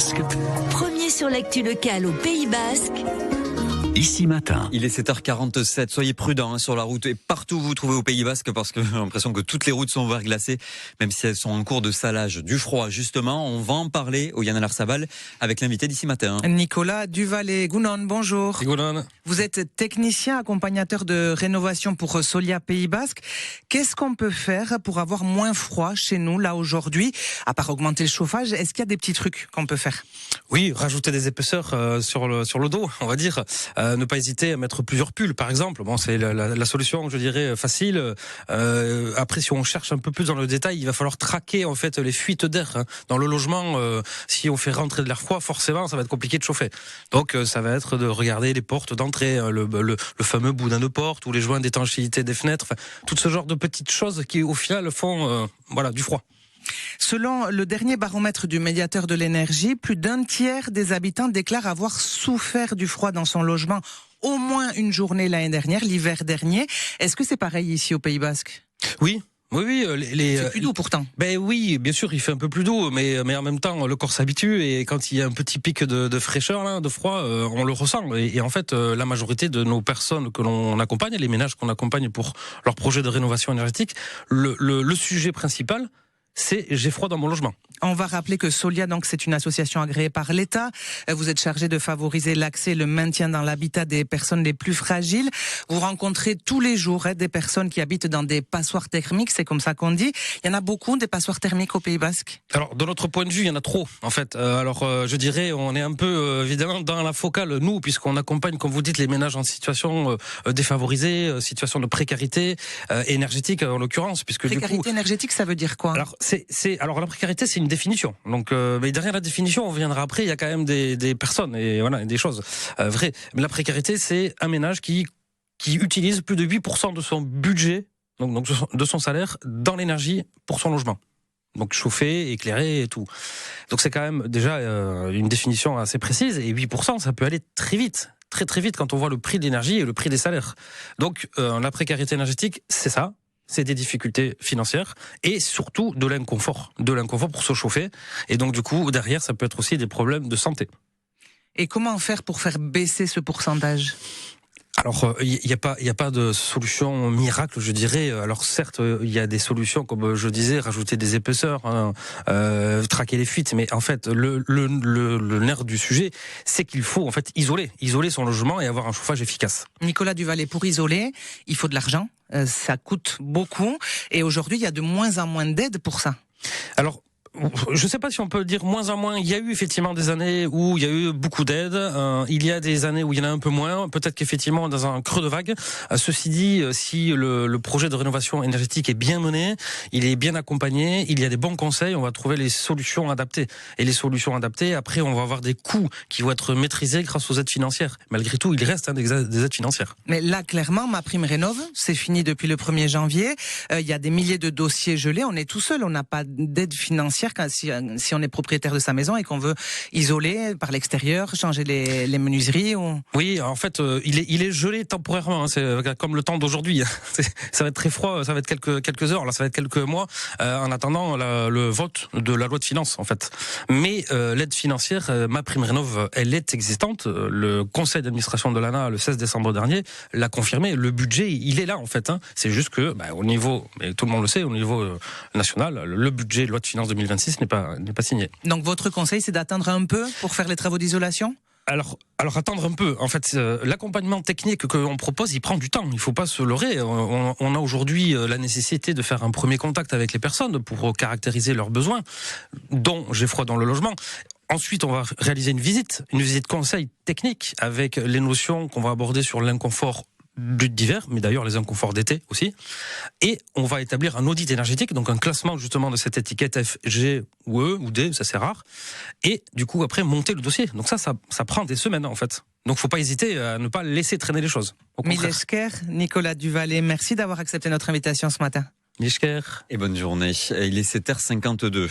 Basque. Premier sur l'actu locale au Pays Basque. Ici matin. Il est 7h47, soyez prudents sur la route et partout où vous vous trouvez au Pays Basque parce que j'ai l'impression que toutes les routes sont verglacées, même si elles sont en cours de salage. Du froid justement, on va en parler au Yann Alarsabal avec l'invité d'ici matin. Nicolas Duvalet, Gounon, bonjour. Gounon. Vous êtes technicien accompagnateur de rénovation pour Solia Pays Basque. Qu'est-ce qu'on peut faire pour avoir moins froid chez nous là aujourd'hui? À part augmenter le chauffage, est-ce qu'il y a des petits trucs qu'on peut faire? Oui, rajouter des épaisseurs sur le dos, on va dire. Ne pas hésiter à mettre plusieurs pulls, par exemple. Bon, c'est la solution, je dirais, facile. Après, si on cherche un peu plus dans le détail, il va falloir traquer en fait les fuites d'air dans le logement. Si on fait rentrer de l'air froid, forcément, ça va être compliqué de chauffer. Donc, ça va être de regarder les portes d'entrée, le fameux boudin de porte ou les joints d'étanchéité des fenêtres. Enfin, tout ce genre de petites choses qui, au final, font du froid. Selon le dernier baromètre du médiateur de l'énergie, plus d'un tiers des habitants déclarent avoir souffert du froid dans son logement au moins une journée l'année dernière, l'hiver dernier. Est-ce que c'est pareil ici au Pays Basque? Oui. C'est plus doux pourtant. Ben oui, bien sûr, il fait un peu plus doux, mais en même temps, le corps s'habitue et quand il y a un petit pic de fraîcheur, là, de froid, on le ressent. Et en fait, la majorité de nos personnes que l'on accompagne, les ménages qu'on accompagne pour leur projet de rénovation énergétique, le sujet principal, c'est j'ai froid dans mon logement. On va rappeler que Solia, donc, c'est une association agréée par l'État. Vous êtes chargé de favoriser l'accès et le maintien dans l'habitat des personnes les plus fragiles. Vous rencontrez tous les jours des personnes qui habitent dans des passoires thermiques, c'est comme ça qu'on dit. Il y en a beaucoup des passoires thermiques au Pays Basque? Alors, de notre point de vue, il y en a trop, en fait. Je dirais, on est un peu, évidemment, dans la focale, nous, puisqu'on accompagne, comme vous dites, les ménages en situation défavorisée, situation de précarité énergétique, en l'occurrence, puisque précarité énergétique, ça veut dire quoi? Alors la précarité, c'est une définition. Donc, mais derrière la définition, on reviendra après. Il y a quand même des personnes et voilà des choses vraies. Mais la précarité, c'est un ménage qui utilise plus de 8% de son budget, donc de son salaire, dans l'énergie pour son logement. Donc chauffer, éclairer et tout. Donc c'est quand même déjà une définition assez précise. Et 8%, ça peut aller très vite. Très très vite quand on voit le prix de l'énergie et le prix des salaires. Donc la précarité énergétique, c'est ça. C'est des difficultés financières et surtout de l'inconfort pour se chauffer. Et donc du coup, derrière, ça peut être aussi des problèmes de santé. Et comment faire pour faire baisser ce pourcentage ? Alors, il n'y a pas de solution miracle, je dirais. Alors certes, il y a des solutions, comme je disais, rajouter des épaisseurs, traquer les fuites. Mais en fait, le nerf du sujet, c'est qu'il faut en fait isoler son logement et avoir un chauffage efficace. Nicolas Duvalet, pour isoler, il faut de l'argent. Ça coûte beaucoup. Et aujourd'hui, il y a de moins en moins d'aides pour ça. Alors, je ne sais pas si on peut dire moins en moins. Il y a eu effectivement des années où il y a eu beaucoup d'aides. Il y a des années où il y en a un peu moins. Peut-être qu'effectivement, dans un creux de vague. Ceci dit, si le projet de rénovation énergétique est bien mené, il est bien accompagné, il y a des bons conseils, on va trouver les solutions adaptées. Et les solutions adaptées, après, on va avoir des coûts qui vont être maîtrisés grâce aux aides financières. Malgré tout, il reste des aides financières. Mais là, clairement, MaPrimeRénov', c'est fini depuis le 1er janvier. Il y a des milliers de dossiers gelés. On est tout seul, on n'a pas d'aide financière. Si on est propriétaire de sa maison et qu'on veut isoler par l'extérieur, changer les menuiseries ou... Oui, en fait, il est gelé temporairement. C'est comme le temps d'aujourd'hui. Ça va être très froid, ça va être quelques heures, là, ça va être quelques mois, en attendant le vote de la loi de finances, en fait. Mais l'aide financière, MaPrimeRénov', elle est existante. Le conseil d'administration de l'ANA, le 16 décembre dernier, l'a confirmé. Le budget, il est là, en fait. C'est juste que, au niveau, mais tout le monde le sait, au niveau national, le budget loi de finances 2026 n'est pas signé. Donc votre conseil, c'est d'attendre un peu pour faire les travaux d'isolation ? Alors attendre un peu. En fait, l'accompagnement technique que l'on propose, il prend du temps. Il ne faut pas se leurrer. On a aujourd'hui la nécessité de faire un premier contact avec les personnes pour caractériser leurs besoins, dont j'ai froid dans le logement. Ensuite, on va réaliser une visite conseil technique avec les notions qu'on va aborder sur l'inconfort d'hiver, mais d'ailleurs les inconforts d'été aussi. Et on va établir un audit énergétique, donc un classement justement de cette étiquette F, G ou E ou D, ça c'est rare. Et du coup après monter le dossier. Donc ça prend des semaines en fait. Donc faut pas hésiter à ne pas laisser traîner les choses. Milesker, Nicolas Duvalet, merci d'avoir accepté notre invitation ce matin. Milesker. Et bonne journée. Il est 7h52.